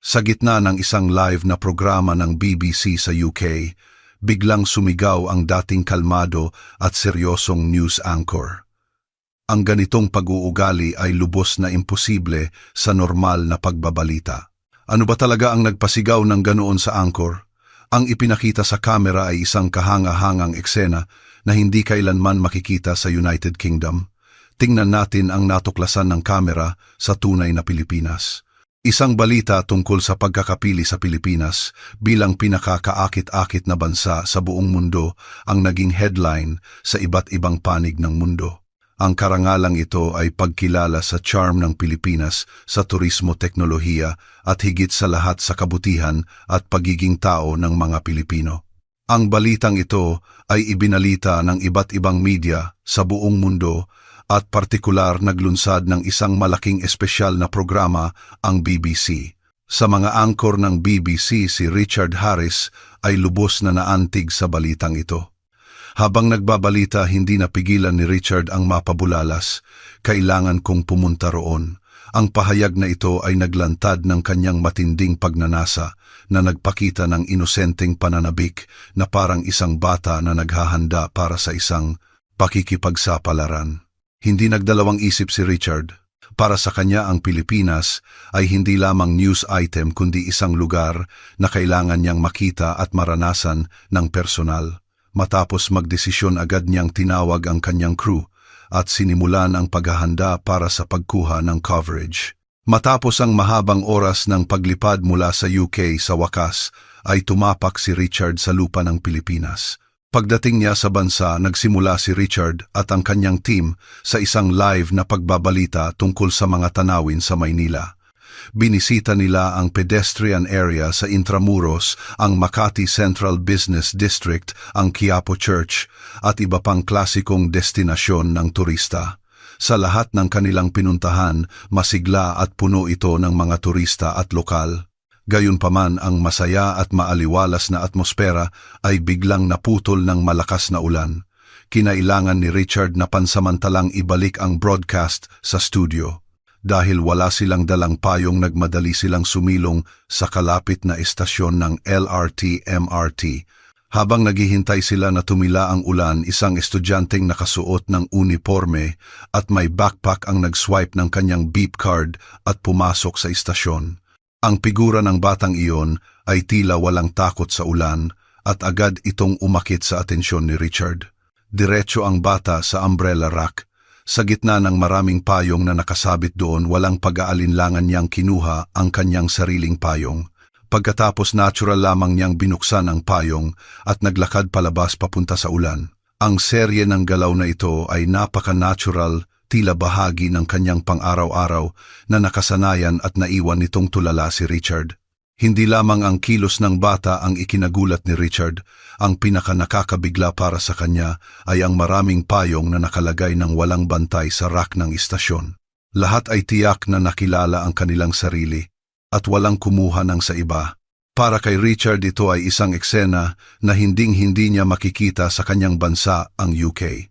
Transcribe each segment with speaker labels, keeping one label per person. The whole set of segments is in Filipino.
Speaker 1: Sa gitna ng isang live na programa ng BBC sa UK, biglang sumigaw ang dating kalmado at seryosong news anchor. Ang ganitong pag-uugali ay lubos na imposible sa normal na pagbabalita. Ano ba talaga ang nagpasigaw ng ganoon sa anchor? Ang ipinakita sa kamera ay isang kahanga-hangang eksena na hindi kailanman makikita sa United Kingdom. Tingnan natin ang natuklasan ng kamera sa tunay na Pilipinas. Isang balita tungkol sa pagkakapili sa Pilipinas bilang pinakakaakit-akit na bansa sa buong mundo ang naging headline sa iba't ibang panig ng mundo. Ang karangalang ito ay pagkilala sa charm ng Pilipinas sa turismo, teknolohiya at higit sa lahat sa kabutihan at pagiging tao ng mga Pilipino. Ang balitang ito ay ibinalita ng iba't ibang media sa buong mundo at partikular naglunsad ng isang malaking espesyal na programa ang BBC. Sa mga angkor ng BBC, si Richard Harris ay lubos na naantig sa balitang ito. Habang nagbabalita, hindi napigilan ni Richard ang mapabulalas. Kailangan kong pumunta roon. Ang pahayag na ito ay naglantad ng kanyang matinding pagnanasa na nagpakita ng inosenteng pananabik na parang isang bata na naghahanda para sa isang pakikipagsapalaran. Hindi nagdalawang isip si Richard. Para sa kanya ang Pilipinas ay hindi lamang news item kundi isang lugar na kailangan niyang makita at maranasan ng personal. Matapos magdesisyon, agad niyang tinawag ang kanyang crew at sinimulan ang paghahanda para sa pagkuha ng coverage. Matapos ang mahabang oras ng paglipad mula sa UK, sa wakas ay tumapak si Richard sa lupa ng Pilipinas. Pagdating niya sa bansa, nagsimula si Richard at ang kanyang team sa isang live na pagbabalita tungkol sa mga tanawin sa Maynila. Binisita nila ang pedestrian area sa Intramuros, ang Makati Central Business District, ang Quiapo Church at iba pang klasikong destinasyon ng turista. Sa lahat ng kanilang pinuntahan, masigla at puno ito ng mga turista at lokal. Gayunpaman, ang masaya at maaliwalas na atmosfera ay biglang naputol ng malakas na ulan. Kinailangan ni Richard na pansamantalang ibalik ang broadcast sa studio. Dahil wala silang dalang payong, nagmadali silang sumilong sa kalapit na estasyon ng LRT-MRT. Habang naghihintay sila na tumila ang ulan, isang estudyanteng nakasuot ng uniforme at may backpack ang nag-swipe ng kanyang beep card at pumasok sa istasyon. Ang figura ng batang iyon ay tila walang takot sa ulan at agad itong umakit sa atensyon ni Richard. Diretso ang bata sa umbrella rack. Sa gitna ng maraming payong na nakasabit doon, walang pag-aalinlangan niyang kinuha ang kanyang sariling payong. Pagkatapos, natural lamang niyang binuksan ang payong at naglakad palabas papunta sa ulan. Ang serye ng galaw na ito ay napaka-natural, tila bahagi ng kanyang pang-araw-araw na nakasanayan at naiwan nitong tulala si Richard. Hindi lamang ang kilos ng bata ang ikinagulat ni Richard, ang pinaka-nakakabigla para sa kanya ay ang maraming payong na nakalagay ng walang bantay sa rack ng istasyon. Lahat ay tiyak na nakilala ang kanilang sarili at walang kumuha ng sa iba. Para kay Richard, ito ay isang eksena na hinding-hindi niya makikita sa kanyang bansa, ang UK.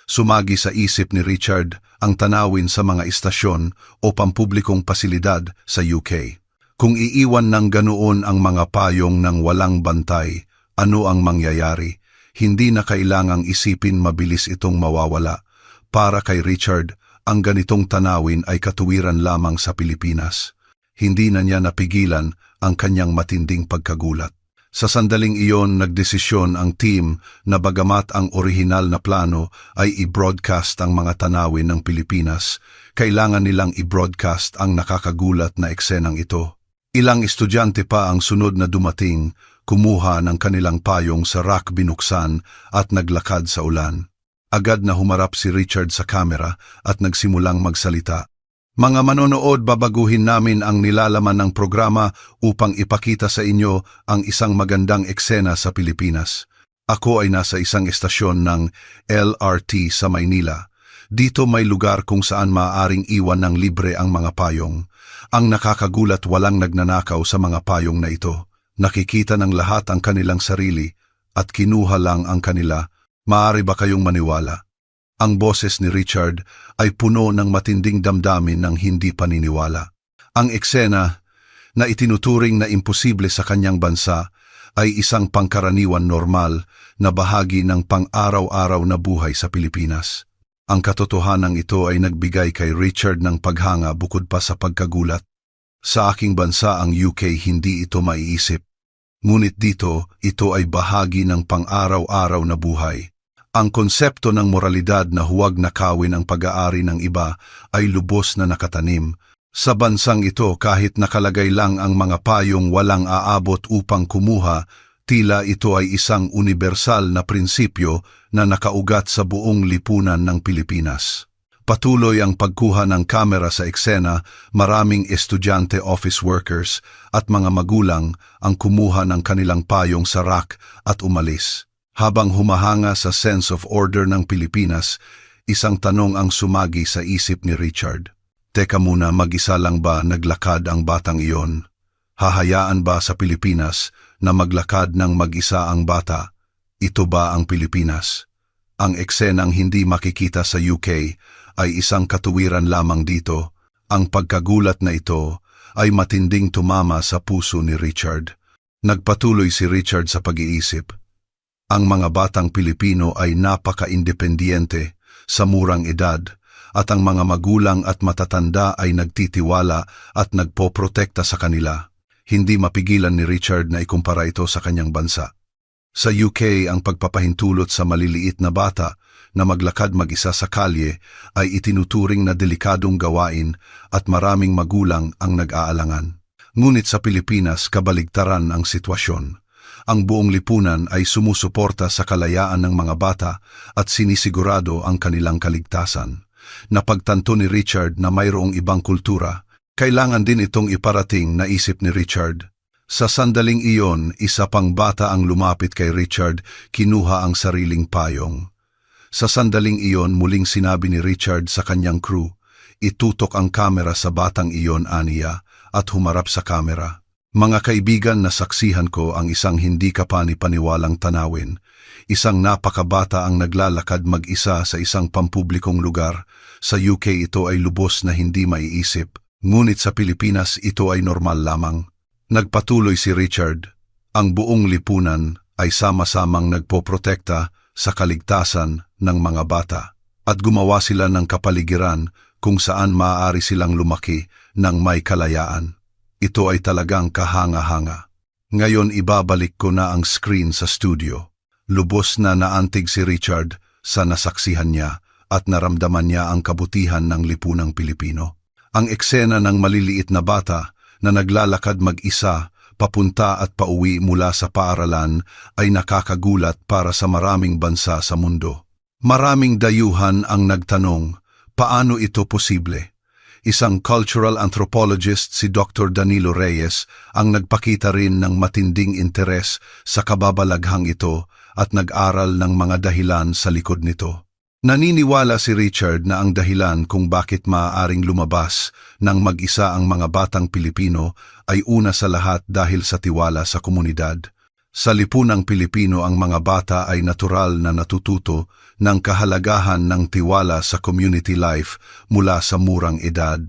Speaker 1: Sumagi sa isip ni Richard ang tanawin sa mga istasyon o pampublikong pasilidad sa UK. Kung iiwan ng ganoon ang mga payong ng walang bantay, ano ang mangyayari? Hindi na kailangang isipin, mabilis itong mawawala. Para kay Richard, ang ganitong tanawin ay katuwiran lamang sa Pilipinas. Hindi na niya napigilan ang kanyang matinding pagkagulat. Sa sandaling iyon, nagdesisyon ang team na bagamat ang orihinal na plano ay i-broadcast ang mga tanawin ng Pilipinas, kailangan nilang i-broadcast ang nakakagulat na eksenang ito. Ilang estudyante pa ang sunod na dumating, kumuha ng kanilang payong sa rack, binuksan at naglakad sa ulan. Agad na humarap si Richard sa kamera at nagsimulang magsalita. Mga manonood, babaguhin namin ang nilalaman ng programa upang ipakita sa inyo ang isang magandang eksena sa Pilipinas. Ako ay nasa isang estasyon ng LRT sa Maynila. Dito may lugar kung saan maaaring iwan ng libre ang mga payong. Ang nakakagulat, walang nagnanakaw sa mga payong na ito. Nakikita ng lahat ang kanilang sarili at kinuha lang ang kanila. Maaari ba kayong maniwala? Ang boses ni Richard ay puno ng matinding damdamin ng hindi paniniwala. Ang eksena, na itinuturing na imposible sa kanyang bansa ay isang pangkaraniwan normal na bahagi ng pang-araw-araw na buhay sa Pilipinas. Ang katotohanan ito ay nagbigay kay Richard ng paghanga bukod pa sa pagkagulat. Sa aking bansa ang UK hindi ito maiisip. Ngunit dito, ito ay bahagi ng pang-araw-araw na buhay. Ang konsepto ng moralidad na huwag nakawin ang pag-aari ng iba ay lubos na nakatanim. Sa bansang ito kahit nakalagay lang ang mga payong walang aabot upang kumuha, tila ito ay isang universal na prinsipyo na nakaugat sa buong lipunan ng Pilipinas. Patuloy ang pagkuha ng kamera sa eksena, maraming estudyante, office workers at mga magulang ang kumuha ng kanilang payong sa rack at umalis. Habang humahanga sa sense of order ng Pilipinas, isang tanong ang sumagi sa isip ni Richard. Teka muna, mag-isa lang ba naglakad ang batang iyon? Hahayaan ba sa Pilipinas na maglakad ng mag-isa ang bata? Ito ba ang Pilipinas? Ang eksenang hindi makikita sa UK ay isang katuwiran lamang dito. Ang pagkagulat na ito ay matinding tumama sa puso ni Richard. Nagpatuloy si Richard sa pag-iisip. Ang mga batang Pilipino ay napaka-independyente sa murang edad at ang mga magulang at matatanda ay nagtitiwala at nagpoprotekta sa kanila. Hindi mapigilan ni Richard na ikumpara ito sa kanyang bansa. Sa UK, ang pagpapahintulot sa maliliit na bata na maglakad mag-isa sa kalye ay itinuturing na delikadong gawain at maraming magulang ang nag-aalangan. Ngunit sa Pilipinas, kabaligtaran ang sitwasyon. Ang buong lipunan ay sumusuporta sa kalayaan ng mga bata at sinisigurado ang kanilang kaligtasan. Napagtanto ni Richard na mayroong ibang kultura. Kailangan din itong iparating, naisip ni Richard. Sa sandaling iyon, isa pang bata ang lumapit kay Richard, kinuha ang sariling payong. Sa sandaling iyon, muling sinabi ni Richard sa kanyang crew, itutok ang kamera sa batang iyon, aniya, at humarap sa kamera. Mga kaibigan, nasaksihan ko ang isang hindi kapani-paniwalang tanawin. Isang napakabata ang naglalakad mag-isa sa isang pampublikong lugar. Sa UK ito ay lubos na hindi maiisip. Ngunit sa Pilipinas ito ay normal lamang. Nagpatuloy si Richard. Ang buong lipunan ay sama-samang nagpoprotekta sa kaligtasan ng mga bata. At gumawa sila ng kapaligiran kung saan maaari silang lumaki ng may kalayaan. Ito ay talagang kahanga-hanga. Ngayon ibabalik ko na ang screen sa studio. Lubos na naantig si Richard sa nasaksihan niya at naramdaman niya ang kabutihan ng lipunang Pilipino. Ang eksena ng maliliit na bata na naglalakad mag-isa, papunta at pauwi mula sa paaralan ay nakakagulat para sa maraming bansa sa mundo. Maraming dayuhan ang nagtanong, paano ito posible? Isang cultural anthropologist, si Dr. Danilo Reyes, ang nagpakita rin ng matinding interes sa kababalaghang ito at nag-aral ng mga dahilan sa likod nito. Naniniwala si Richard na ang dahilan kung bakit maaaring lumabas ng mag-isa ang mga batang Pilipino ay una sa lahat dahil sa tiwala sa komunidad. Sa lipunang Pilipino, ang mga bata ay natural na natututo ng kahalagahan ng tiwala sa community life mula sa murang edad.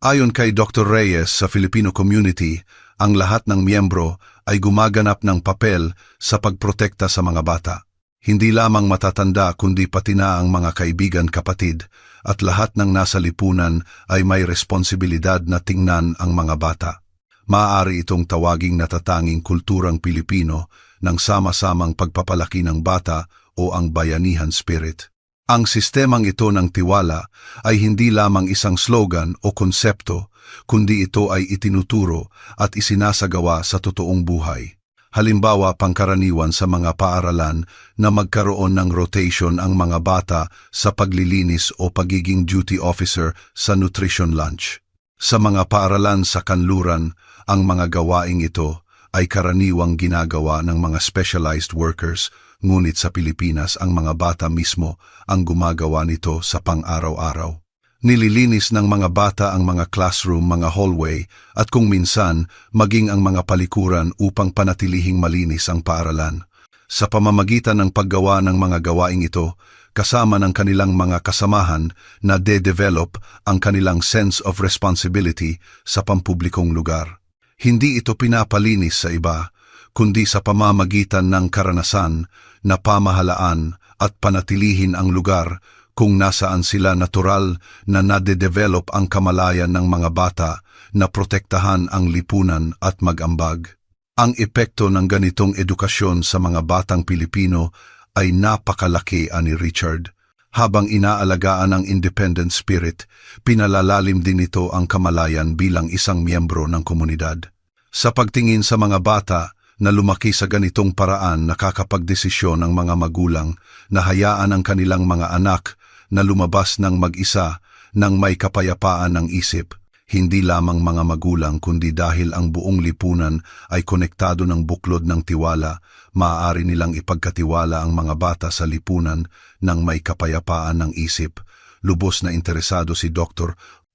Speaker 1: Ayon kay Dr. Reyes, sa Filipino community, ang lahat ng miyembro ay gumaganap ng papel sa pagprotekta sa mga bata. Hindi lamang matatanda kundi pati na ang mga kaibigan, kapatid, at lahat ng nasa lipunan ay may responsibilidad na tingnan ang mga bata. Maaari itong tawaging natatanging kulturang Pilipino ng sama-samang pagpapalaki ng bata o ang bayanihan spirit. Ang sistemang ito ng tiwala ay hindi lamang isang slogan o konsepto, kundi ito ay itinuturo at isinasagawa sa totoong buhay. Halimbawa, pangkaraniwan sa mga paaralan na magkaroon ng rotation ang mga bata sa paglilinis o pagiging duty officer sa nutrition lunch. Sa mga paaralan sa kanluran, ang mga gawaing ito ay karaniwang ginagawa ng mga specialized workers, ngunit sa Pilipinas ang mga bata mismo ang gumagawa nito sa pang-araw-araw. Nililinis ng mga bata ang mga classroom, mga hallway, at kung minsan, maging ang mga palikuran upang panatilihing malinis ang paaralan. Sa pamamagitan ng paggawa ng mga gawaing ito, kasama ng kanilang mga kasamahan na de-develop ang kanilang sense of responsibility sa pampublikong lugar. Hindi ito pinapalinis sa iba, kundi sa pamamagitan ng karanasan na pamahalaan at panatilihin ang lugar kung nasaan sila natural na nade-develop ang kamalayan ng mga bata na protektahan ang lipunan at mag-ambag. Ang epekto ng ganitong edukasyon sa mga batang Pilipino ay napakalaki ani Richard. Habang inaalagaan ang independent spirit, pinalalalim din ito ang kamalayan bilang isang miyembro ng komunidad. Sa pagtingin sa mga bata na lumaki sa ganitong paraan, nakakapagdesisyon ang mga magulang na hayaan ang kanilang mga anak na lumabas ng mag-isa ng may kapayapaan ng isip. Hindi lamang mga magulang kundi dahil ang buong lipunan ay konektado ng buklod ng tiwala, maaari nilang ipagkatiwala ang mga bata sa lipunan ng may kapayapaan ng isip. Lubos na interesado si Dr.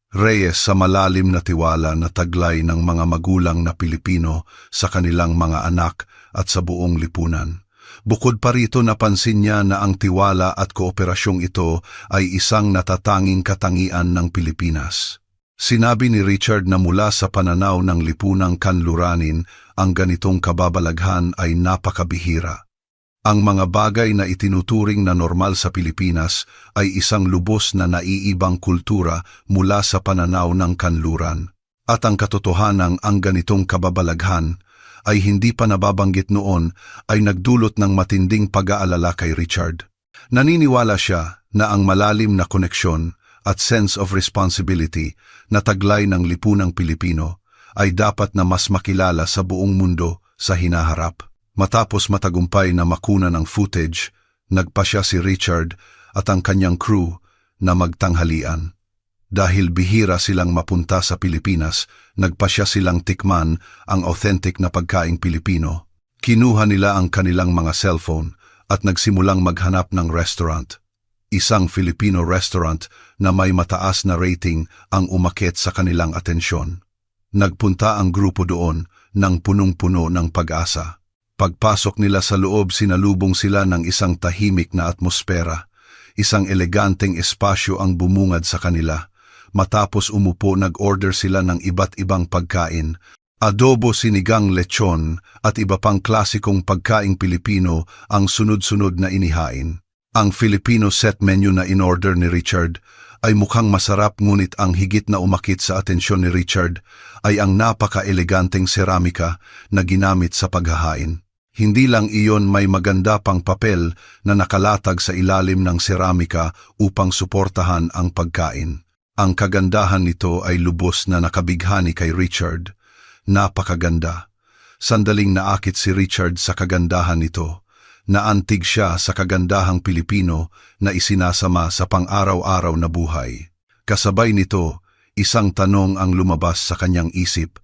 Speaker 1: Reyes sa malalim na tiwala na taglay ng mga magulang na Pilipino sa kanilang mga anak at sa buong lipunan. Bukod pa rito, napansin niya na ang tiwala at kooperasyong ito ay isang natatanging katangian ng Pilipinas. Sinabi ni Richard na mula sa pananaw ng lipunang kanluranin, ang ganitong kababalaghan ay napakabihira. Ang mga bagay na itinuturing na normal sa Pilipinas ay isang lubos na naiibang kultura mula sa pananaw ng kanluran. At ang katotohanang ang ganitong kababalaghan ay hindi pa nababanggit noon ay nagdulot ng matinding pag-aalala kay Richard. Naniniwala siya na ang malalim na koneksyon at sense of responsibility na taglay ng lipunang Pilipino ay dapat na mas makilala sa buong mundo sa hinaharap. Matapos matagumpay na makuna ng footage, nagpasya si Richard at ang kanyang crew na magtanghalian. Dahil bihira silang mapunta sa Pilipinas, nagpasya silang tikman ang authentic na pagkaing Pilipino. Kinuha nila ang kanilang mga cellphone at nagsimulang maghanap ng restaurant. Isang Filipino restaurant na may mataas na rating ang umakyat sa kanilang atensyon. Nagpunta ang grupo doon ng punong-puno ng pag-asa. Pagpasok nila sa loob, sinalubong sila ng isang tahimik na atmosfera. Isang eleganteng espasyo ang bumungad sa kanila. Matapos umupo, nag-order sila ng iba't ibang pagkain. Adobo, sinigang lechon at iba pang klasikong pagkaing Pilipino ang sunod-sunod na inihain. Ang Filipino set menu na in-order ni Richard ay mukhang masarap, ngunit ang higit na umakit sa atensyon ni Richard ay ang napaka-eleganteng seramika na ginamit sa paghahain. Hindi lang iyon, may maganda pang papel na nakalatag sa ilalim ng seramika upang suportahan ang pagkain. Ang kagandahan nito ay lubos na nakabighani kay Richard. Napakaganda. Sandaling naakit si Richard sa kagandahan nito. Naantig siya sa kagandahang Pilipino na isinasama sa pang-araw-araw na buhay. Kasabay nito, isang tanong ang lumabas sa kanyang isip.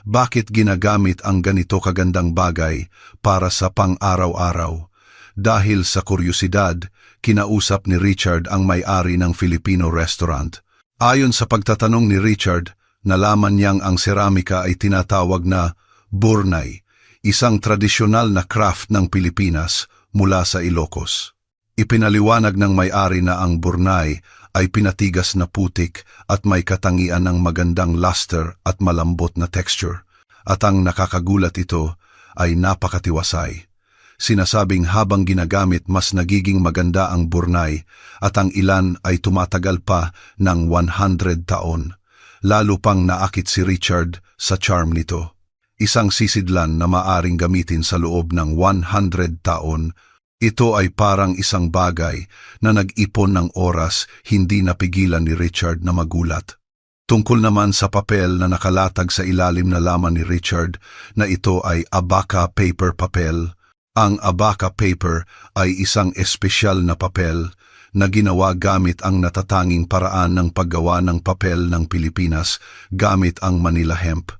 Speaker 1: Bakit ginagamit ang ganito kagandang bagay para sa pang-araw-araw? Dahil sa kuryosidad, kinausap ni Richard ang may-ari ng Filipino restaurant. Ayon sa pagtatanong ni Richard, nalaman niyang ang seramika ay tinatawag na burnay, isang tradisyonal na craft ng Pilipinas mula sa Ilocos. Ipinaliwanag ng may-ari na ang burnay ay pinatigas na putik at may katangian ng magandang luster at malambot na texture. At ang nakakagulat, ito ay napakatiwasay. Sinasabing habang ginagamit, mas nagiging maganda ang burnay at ang ilan ay tumatagal pa ng 100 taon. Lalo pang naakit si Richard sa charm nito. Isang sisidlan na maaring gamitin sa loob ng 100 taon. Ito ay parang isang bagay na nag-ipon ng oras, hindi napigilan ni Richard na magulat. Tungkol naman sa papel na nakalatag sa ilalim, na laman ni Richard na ito ay abaca paper papel. Ang abaca paper ay isang espesyal na papel na ginawa gamit ang natatanging paraan ng paggawa ng papel ng Pilipinas gamit ang Manila hemp.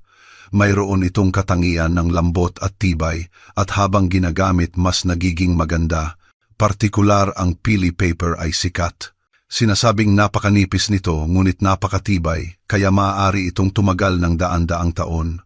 Speaker 1: Mayroon itong katangian ng lambot at tibay at habang ginagamit mas nagiging maganda. Partikular ang pili paper ay sikat. Sinasabing napakanipis nito ngunit napakatibay, kaya maaari itong tumagal ng daan-daang taon.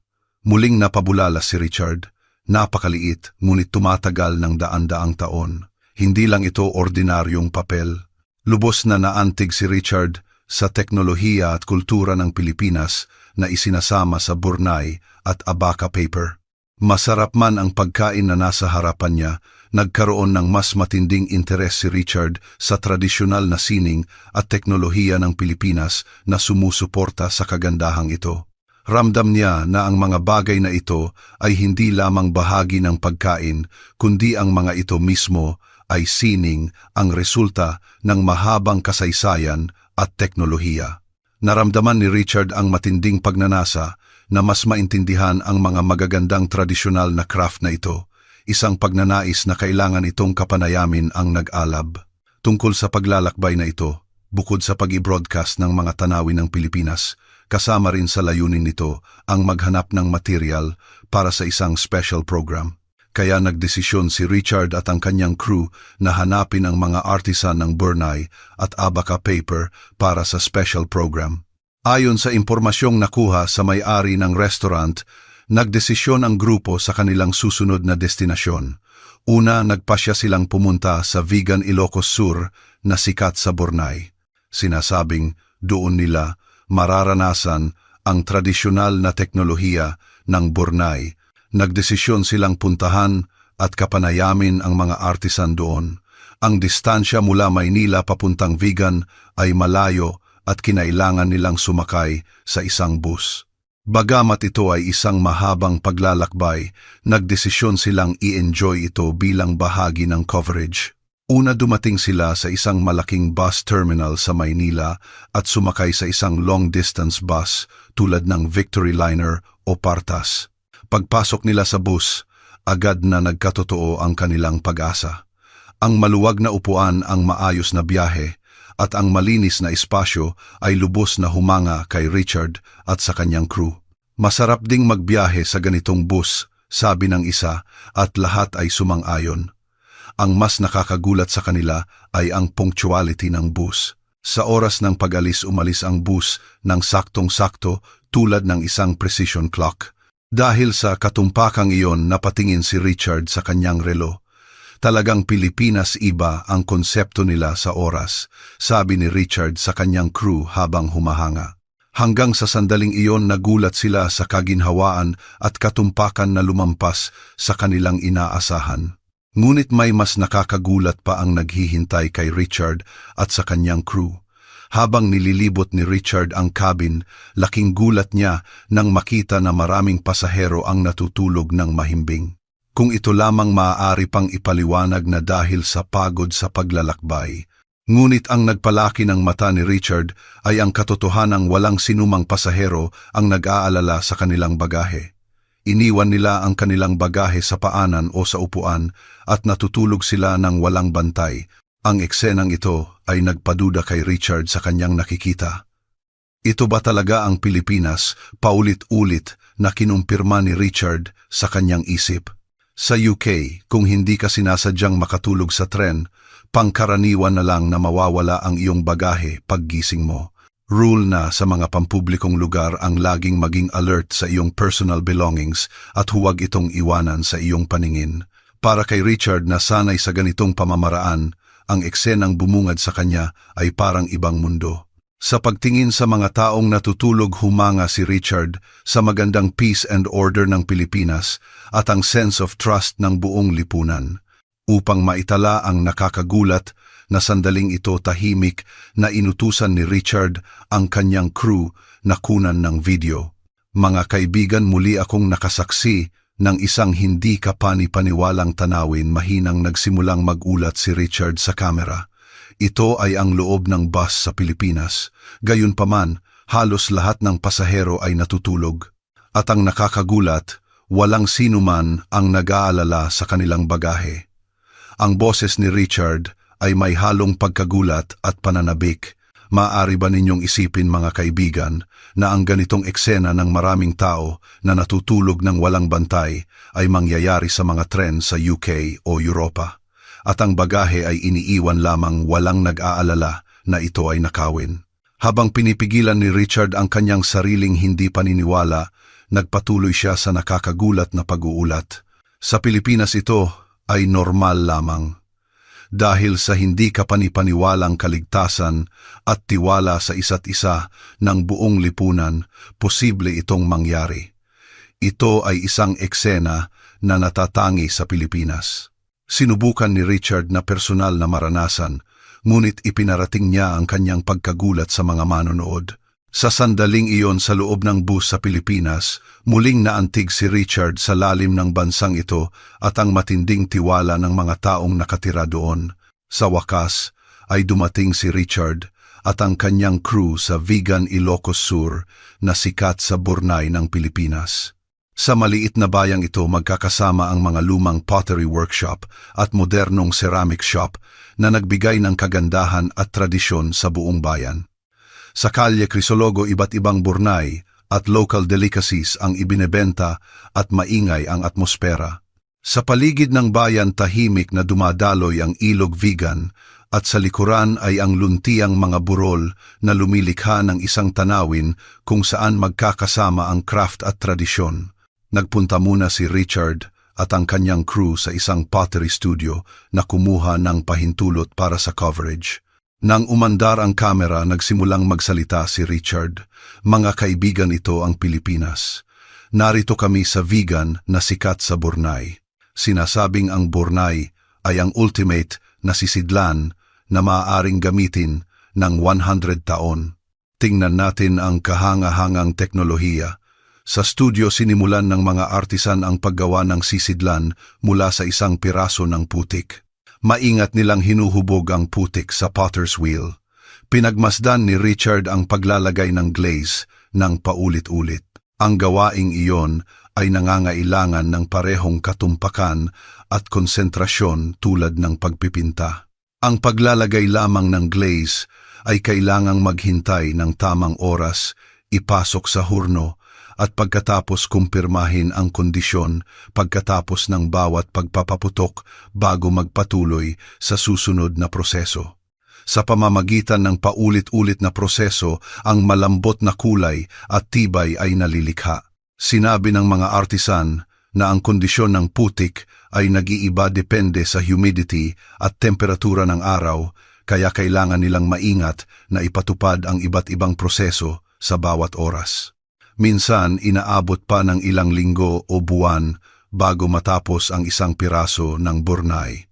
Speaker 1: Muling napabulala si Richard. Napakaliit ngunit tumatagal ng daan-daang taon. Hindi lang ito ordinaryong papel. Lubos na naantig si Richard sa teknolohiya at kultura ng Pilipinas na isinasama sa burnay at abaka paper. Masarap man ang pagkain na nasa harapan niya, nagkaroon ng mas matinding interes si Richard sa tradisyonal na sining at teknolohiya ng Pilipinas na sumusuporta sa kagandahang ito. Ramdam niya na ang mga bagay na ito ay hindi lamang bahagi ng pagkain, kundi ang mga ito mismo ay sining ang resulta ng mahabang kasaysayan at teknolohiya. Naramdaman ni Richard ang matinding pagnanasa na mas maintindihan ang mga magagandang tradisyonal na craft na ito, isang pagnanais na kailangan itong kapanayamin ang nag-alab. Tungkol sa paglalakbay na ito, bukod sa pag-i-broadcast ng mga tanawin ng Pilipinas, kasama rin sa layunin nito ang maghanap ng material para sa isang special program. Kaya nagdesisyon si Richard at ang kanyang crew na hanapin ang mga artisan ng burnay at abaka paper para sa special program. Ayon sa impormasyong nakuha sa may-ari ng restaurant, nagdesisyon ang grupo sa kanilang susunod na destinasyon. Una, nagpasya silang pumunta sa Vigan Ilocos Sur na sikat sa Bornay. Sinasabing doon nila mararanasan ang tradisyonal na teknolohiya ng Bornay. Nagdesisyon silang puntahan at kapanayamin ang mga artisan doon. Ang distansya mula Maynila papuntang Vigan ay malayo at kinailangan nilang sumakay sa isang bus. Bagamat ito ay isang mahabang paglalakbay, nagdesisyon silang i-enjoy ito bilang bahagi ng coverage. Una, dumating sila sa isang malaking bus terminal sa Maynila at sumakay sa isang long-distance bus tulad ng Victory Liner o Partas. Pagpasok nila sa bus, agad na nagkatotoo ang kanilang pag-asa. Ang maluwag na upuan ang maayos na biyahe at ang malinis na espasyo ay lubos na humanga kay Richard at sa kanyang crew. Masarap ding magbiyahe sa ganitong bus, sabi ng isa, at lahat ay sumang-ayon. Ang mas nakakagulat sa kanila ay ang punctuality ng bus. Sa oras ng pag-alis, umalis ang bus ng saktong-sakto tulad ng isang precision clock. Dahil sa katumpakang iyon, napatingin si Richard sa kanyang relo. Talagang Pilipinas iba ang konsepto nila sa oras, sabi ni Richard sa kanyang crew habang humahanga. Hanggang sa sandaling iyon, nagulat sila sa kaginhawaan at katumpakan na lumampas sa kanilang inaasahan. Ngunit may mas nakakagulat pa ang naghihintay kay Richard at sa kanyang crew. Habang nililibot ni Richard ang cabin, laking gulat niya nang makita na maraming pasahero ang natutulog ng mahimbing. Kung ito lamang maaari pang ipaliwanag na dahil sa pagod sa paglalakbay. Ngunit ang nagpalaki ng mata ni Richard ay ang katotohanang walang sinumang pasahero ang nag-aalala sa kanilang bagahe. Iniwan nila ang kanilang bagahe sa paanan o sa upuan at natutulog sila ng walang bantay. Ang eksenang ito ay nagpaduda kay Richard sa kanyang nakikita. Ito ba talaga ang Pilipinas? Paulit-ulit na kinumpirma ni Richard sa kanyang isip. Sa UK, kung hindi ka sinasadyang makatulog sa tren, pangkaraniwan na lang na mawawala ang iyong bagahe paggising mo. Rule na sa mga pampublikong lugar ang laging maging alert sa iyong personal belongings at huwag itong iwanan sa iyong paningin. Para kay Richard na sanay sa ganitong pamamaraan, ang eksenang bumungad sa kanya ay parang ibang mundo. Sa pagtingin sa mga taong natutulog, humanga si Richard sa magandang peace and order ng Pilipinas at ang sense of trust ng buong lipunan. Upang maitala ang nakakagulat na sandaling ito, tahimik na inutusan ni Richard ang kanyang crew na kunan ng video. Mga kaibigan, muli akong nakasaksi ng isang hindi kapani-paniwalang tanawin. Mahinang nagsimulang magulat si Richard sa kamera. Ito ay ang loob ng bus sa Pilipinas. Gayunpaman, halos lahat ng pasahero ay natutulog. At ang nakakagulat, walang sinuman ang nag-aalala sa kanilang bagahe. Ang boses ni Richard ay may halong pagkagulat at pananabik. Maaari ba ninyong isipin, mga kaibigan, na ang ganitong eksena ng maraming tao na natutulog ng walang bantay ay mangyayari sa mga tren sa UK o Europa? At ang bagahe ay iniiwan lamang, walang nag-aalala na ito ay nakawin. Habang pinipigilan ni Richard ang kanyang sariling hindi paniniwala, nagpatuloy siya sa nakakagulat na pag-uulat. Sa Pilipinas ito ay normal lamang. Dahil sa hindi kapanipaniwalang kaligtasan at tiwala sa isa't isa ng buong lipunan, posible itong mangyari. Ito ay isang eksena na natatangi sa Pilipinas. Sinubukan ni Richard na personal na maranasan, ngunit ipinarating niya ang kanyang pagkagulat sa mga manonood. Sa sandaling iyon sa loob ng bus sa Pilipinas, muling naantig si Richard sa lalim ng bansang ito at ang matinding tiwala ng mga taong nakatira doon. Sa wakas, ay dumating si Richard at ang kanyang crew sa Vigan, Ilocos Sur na sikat sa Bornay ng Pilipinas. Sa maliit na bayang ito magkakasama ang mga lumang pottery workshop at modernong ceramic shop na nagbigay ng kagandahan at tradisyon sa buong bayan. Sa Kalye Crisologo iba't ibang Bornay at local delicacies ang ibinebenta at maingay ang atmosfera. Sa paligid ng bayan tahimik na dumadaloy ang ilog Vigan at sa likuran ay ang luntiang mga burol na lumilikha ng isang tanawin kung saan magkakasama ang craft at tradisyon. Nagpunta muna si Richard at ang kanyang crew sa isang pottery studio na kumuha ng pahintulot para sa coverage. Nang umandar ang kamera, nagsimulang magsalita si Richard. Mga kaibigan, ito ang Pilipinas. Narito kami sa Vigan na sikat sa Bornay. Sinasabing ang Bornay ay ang ultimate na sisidlan na maaaring gamitin ng 100 taon. Tingnan natin ang kahanga-hangang teknolohiya. Sa studio sinimulan ng mga artisan ang paggawa ng sisidlan mula sa isang piraso ng putik. Maingat nilang hinuhubog ang putik sa potter's wheel. Pinagmasdan ni Richard ang paglalagay ng glaze ng paulit-ulit. Ang gawaing iyon ay nangangailangan ng parehong katumpakan at konsentrasyon tulad ng pagpipinta. Ang paglalagay lamang ng glaze ay kailangang maghintay ng tamang oras, ipasok sa hurno, at pagkatapos kumpirmahin ang kondisyon pagkatapos ng bawat pagpapaputok bago magpatuloy sa susunod na proseso. Sa pamamagitan ng paulit-ulit na proseso, ang malambot na kulay at tibay ay nalilikha. Sinabi ng mga artisan na ang kondisyon ng putik ay nag-iiba depende sa humidity at temperatura ng araw, kaya kailangan nilang maingat na ipatupad ang iba't ibang proseso sa bawat oras. Minsan, inaabot pa ng ilang linggo o buwan bago matapos ang isang piraso ng Bornay.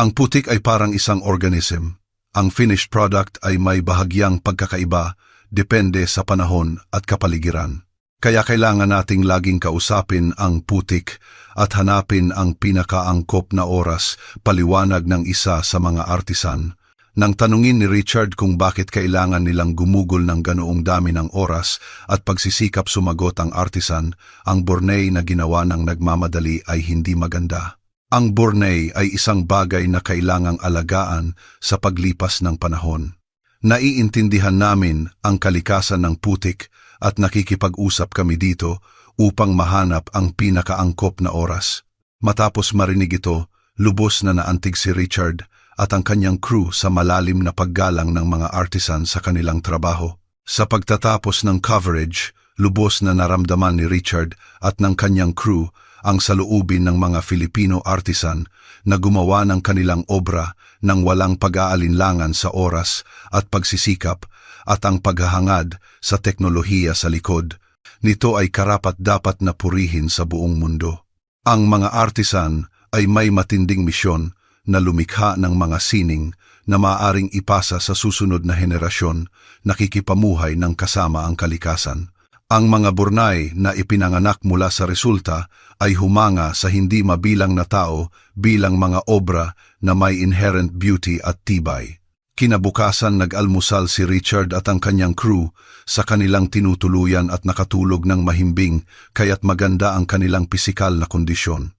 Speaker 1: Ang putik ay parang isang organism. Ang finished product ay may bahagyang pagkakaiba, depende sa panahon at kapaligiran. Kaya kailangan nating laging kausapin ang putik at hanapin ang pinakaangkop na oras, paliwanag ng isa sa mga artisan. Nang tanungin ni Richard kung bakit kailangan nilang gumugol ng ganoong dami ng oras at pagsisikap, sumagot ang artisan, ang Bornay na ginawa ng nagmamadali ay hindi maganda. Ang Bornay ay isang bagay na kailangang alagaan sa paglipas ng panahon. Naiintindihan namin ang kalikasan ng putik at nakikipag-usap kami dito upang mahanap ang pinakaangkop na oras. Matapos marinig ito, lubos na naantig si Richard at ang kanyang crew sa malalim na paggalang ng mga artisan sa kanilang trabaho. Sa pagtatapos ng coverage, lubos na naramdaman ni Richard at ng kanyang crew ang saloobin ng mga Filipino artisan na gumawa ng kanilang obra ng walang pag-aalinlangan sa oras at pagsisikap at ang paghahangad sa teknolohiya sa likod. Nito ay karapat-dapat na purihin sa buong mundo. Ang mga artisan ay may matinding misyon na lumikha ng mga sining na maaaring ipasa sa susunod na henerasyon, nakikipamuhay ng kasama ang kalikasan. Ang mga Bornay na ipinanganak mula sa resulta ay humanga sa hindi mabilang na tao bilang mga obra na may inherent beauty at tibay. Kinabukasan nag-almusal si Richard at ang kanyang crew sa kanilang tinutuluyan at nakatulog ng mahimbing kaya't maganda ang kanilang pisikal na kondisyon.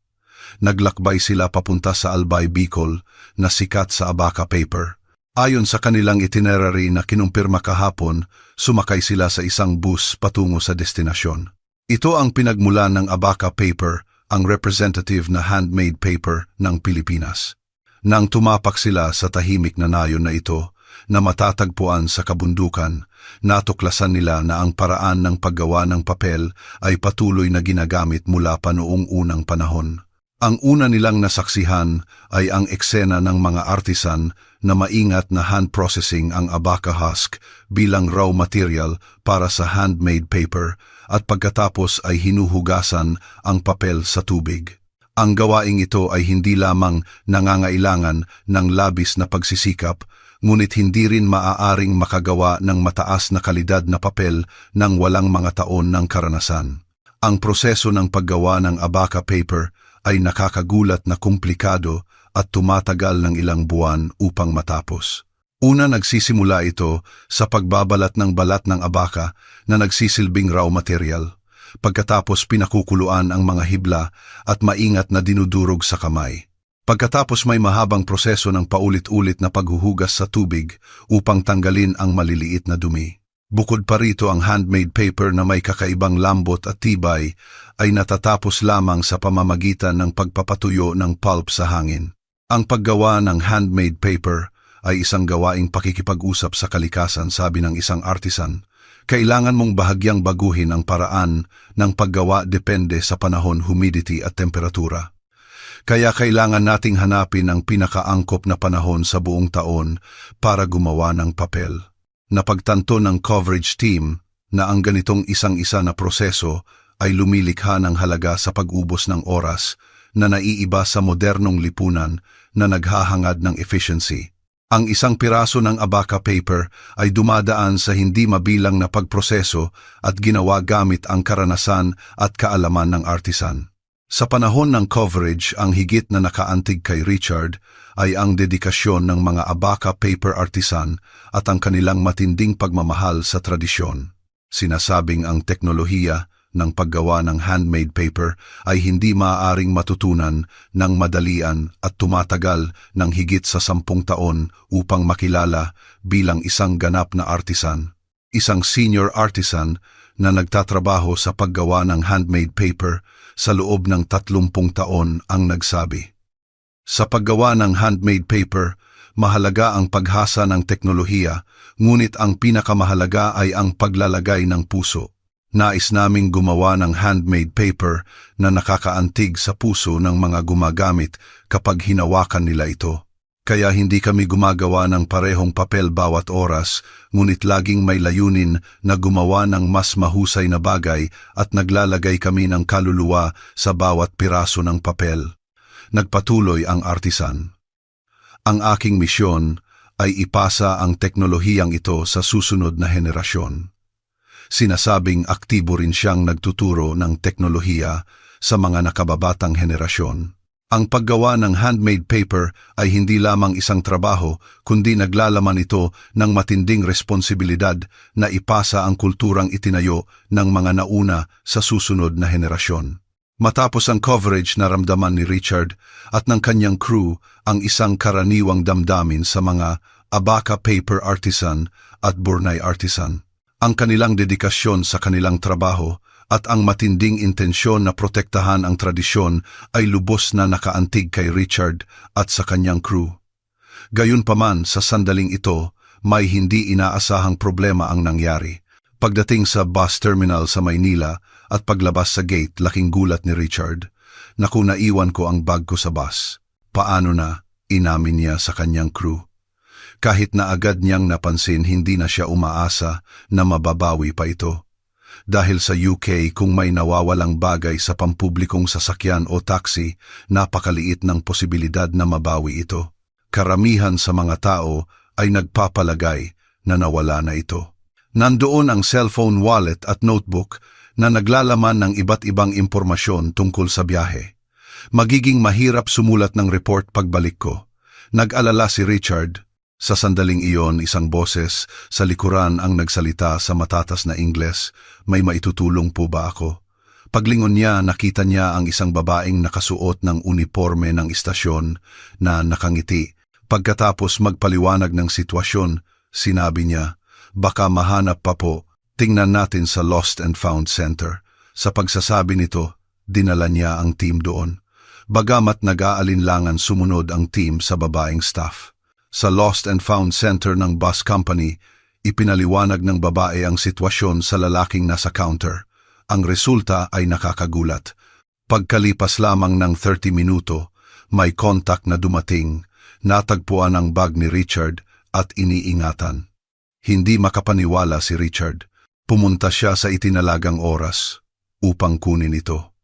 Speaker 1: Naglakbay sila papunta sa Albay, Bicol na sikat sa Abaca Paper. Ayon sa kanilang itinerary na kinumpirma kahapon, sumakay sila sa isang bus patungo sa destinasyon. Ito ang pinagmulan ng Abaca Paper, ang representative na handmade paper ng Pilipinas. Nang tumapak sila sa tahimik na nayon na ito, na matatagpuan sa kabundukan, natuklasan nila na ang paraan ng paggawa ng papel ay patuloy na ginagamit mula pa noong unang panahon. Ang una nilang nasaksihan ay ang eksena ng mga artisan na maingat na hand processing ang abaca husk bilang raw material para sa handmade paper at pagkatapos ay hinuhugasan ang papel sa tubig. Ang gawaing ito ay hindi lamang nangangailangan ng labis na pagsisikap, ngunit hindi rin maaaring makagawa ng mataas na kalidad na papel ng walang mga taon ng karanasan. Ang proseso ng paggawa ng abaca paper ay nakakagulat na komplikado at tumatagal ng ilang buwan upang matapos. Una, nagsisimula ito sa pagbabalat ng balat ng abaca na nagsisilbing raw material. Pagkatapos pinakukuluan ang mga hibla at maingat na dinudurog sa kamay. Pagkatapos may mahabang proseso ng paulit-ulit na paghuhugas sa tubig upang tanggalin ang maliliit na dumi. Bukod pa rito, ang handmade paper na may kakaibang lambot at tibay ay natatapos lamang sa pamamagitan ng pagpapatuyo ng pulp sa hangin. Ang paggawa ng handmade paper ay isang gawaing pakikipag-usap sa kalikasan, sabi ng isang artisan. Kailangan mong bahagyang baguhin ang paraan ng paggawa depende sa panahon, humidity at temperatura. Kaya kailangan nating hanapin ang pinakaangkop na panahon sa buong taon para gumawa ng papel. Napagtanto ng coverage team na ang ganitong isang-isa na proseso ay lumilikha ng halaga sa pag-ubos ng oras na naiiba sa modernong lipunan na naghahangad ng efficiency. Ang isang piraso ng abaca paper ay dumadaan sa hindi mabilang na pagproseso at ginawa gamit ang karanasan at kaalaman ng artisan. Sa panahon ng coverage, ang higit na nakaantig kay Richard ay ang dedikasyon ng mga abaca paper artisan at ang kanilang matinding pagmamahal sa tradisyon. Sinasabing ang teknolohiya ng paggawa ng handmade paper ay hindi maaaring matutunan ng madalian at tumatagal ng higit sa 10 taon upang makilala bilang isang ganap na artisan. Isang senior artisan na nagtatrabaho sa paggawa ng handmade paper sa loob ng 30 taon ang nagsabi. Sa paggawa ng handmade paper, mahalaga ang paghasa ng teknolohiya, ngunit ang pinakamahalaga ay ang paglalagay ng puso. Nais naming gumawa ng handmade paper na nakakaantig sa puso ng mga gumagamit kapag hinawakan nila ito. Kaya hindi kami gumagawa ng parehong papel bawat oras, ngunit laging may layunin na gumawa ng mas mahusay na bagay at naglalagay kami ng kaluluwa sa bawat piraso ng papel. Nagpatuloy ang artisan. Ang aking misyon ay ipasa ang teknolohiyang ito sa susunod na henerasyon. Sinasabing aktibo rin siyang nagtuturo ng teknolohiya sa mga nakababatang henerasyon. Ang paggawa ng handmade paper ay hindi lamang isang trabaho, kundi naglalaman ito ng matinding responsibilidad na ipasa ang kulturang itinayo ng mga nauna sa susunod na henerasyon. Matapos ang coverage, naramdaman ni Richard at ng kanyang crew ang isang karaniwang damdamin sa mga abaca paper artisan at Burnay artisan. Ang kanilang dedikasyon sa kanilang trabaho at ang matinding intensyon na protektahan ang tradisyon ay lubos na nakaantig kay Richard at sa kanyang crew. Gayunpaman, sa sandaling ito, may hindi inaasahang problema ang nangyari. Pagdating sa bus terminal sa Maynila at paglabas sa gate, laking gulat ni Richard. Naku, naiwan ko ang bag ko sa bus. Paano na? Inamin niya sa kanyang crew. Kahit na agad niyang napansin, hindi na siya umaasa na mababawi pa ito. Dahil sa UK, kung may nawawalang bagay sa pampublikong sasakyan o taxi, napakaliit ng posibilidad na mabawi ito. Karamihan sa mga tao ay nagpapalagay na nawala na ito. Nandoon ang cellphone wallet at notebook na naglalaman ng iba't ibang impormasyon tungkol sa biyahe. Magiging mahirap sumulat ng report pagbalik ko. Nag-alala si Richard. Sa sandaling iyon, isang boses sa likuran ang nagsalita sa matatas na Ingles, "May maitutulong po ba ako?" Paglingon niya, nakita niya ang isang babaeng nakasuot ng uniforme ng istasyon na nakangiti. Pagkatapos magpaliwanag ng sitwasyon, sinabi niya, "Baka mahanap pa po, tingnan natin sa Lost and Found Center." Sa pagsasabi nito, dinala niya ang team doon. Bagamat nag-aalinlangan, sumunod ang team sa babaeng staff. Sa Lost and Found Center ng bus company, ipinaliwanag ng babae ang sitwasyon sa lalaking nasa counter. Ang resulta ay nakakagulat. Pagkalipas lamang ng 30 minuto, may contact na dumating, natagpuan ang bag ni Richard at iniingatan. Hindi makapaniwala si Richard. Pumunta siya sa itinalagang oras upang kunin ito.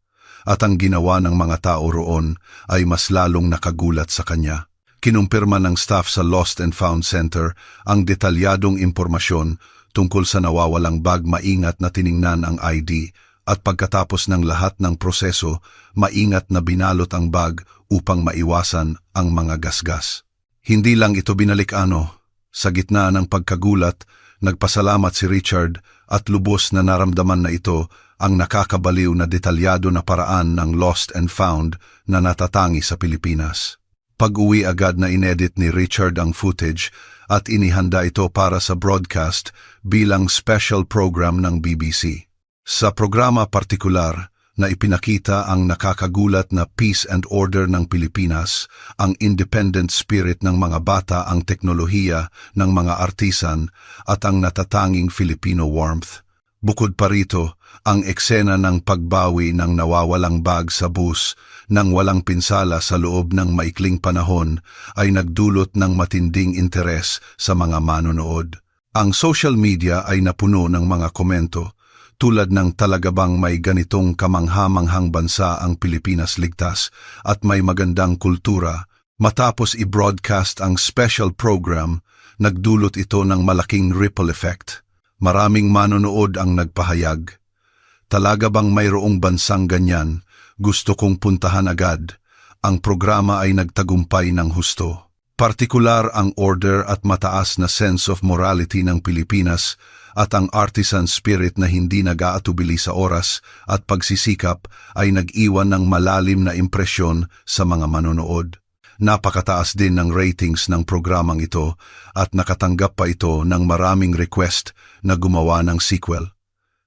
Speaker 1: At ang ginawa ng mga tao roon ay mas lalong nakagulat sa kanya. Kinumpirma ng staff sa Lost and Found Center ang detalyadong impormasyon tungkol sa nawawalang bag. Maingat na tiningnan ang ID at pagkatapos ng lahat ng proseso, maingat na binalot ang bag upang maiwasan ang mga gasgas. Hindi lang ito binalik-ano. Sa gitna ng pagkagulat, nagpasalamat si Richard at lubos na naramdaman na ito ang nakakabaliw na detalyado na paraan ng Lost and Found na natatangi sa Pilipinas. Pag-uwi agad na inedit ni Richard ang footage at inihanda ito para sa broadcast bilang special program ng BBC. Sa programa partikular na ipinakita ang nakakagulat na peace and order ng Pilipinas, ang independent spirit ng mga bata, ang teknolohiya ng mga artisan at ang natatanging Filipino warmth. Bukod pa rito, ang eksena ng pagbawi ng nawawalang bag sa bus nang walang pinsala sa loob ng maikling panahon ay nagdulot ng matinding interes sa mga manonood. Ang social media ay napuno ng mga komento tulad ng talaga bang may ganitong kamanghamanghang bansa ang Pilipinas, ligtas at may magandang kultura. Matapos i-broadcast ang special program, nagdulot ito ng malaking ripple effect. Maraming manonood ang nagpahayag. Talaga bang mayroong bansang ganyan? Gusto kong puntahan agad. Ang programa ay nagtagumpay ng husto. Partikular ang order at mataas na sense of morality ng Pilipinas at ang artisan spirit na hindi nag-aatubili sa oras at pagsisikap ay nag-iwan ng malalim na impresyon sa mga manonood. Napakataas din ng ratings ng programang ito at nakatanggap pa ito ng maraming request na gumawa ng sequel.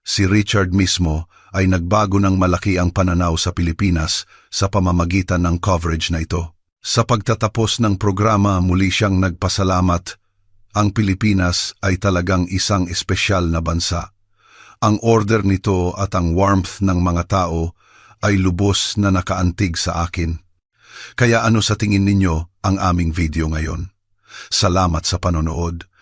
Speaker 1: Si Richard mismo ay nagbago ng malaki ang pananaw sa Pilipinas sa pamamagitan ng coverage na ito. Sa pagtatapos ng programa, muli siyang nagpasalamat. Ang Pilipinas ay talagang isang espesyal na bansa. Ang order nito at ang warmth ng mga tao ay lubos na nakaantig sa akin. Kaya ano sa tingin ninyo ang aming video ngayon? Salamat sa panonood.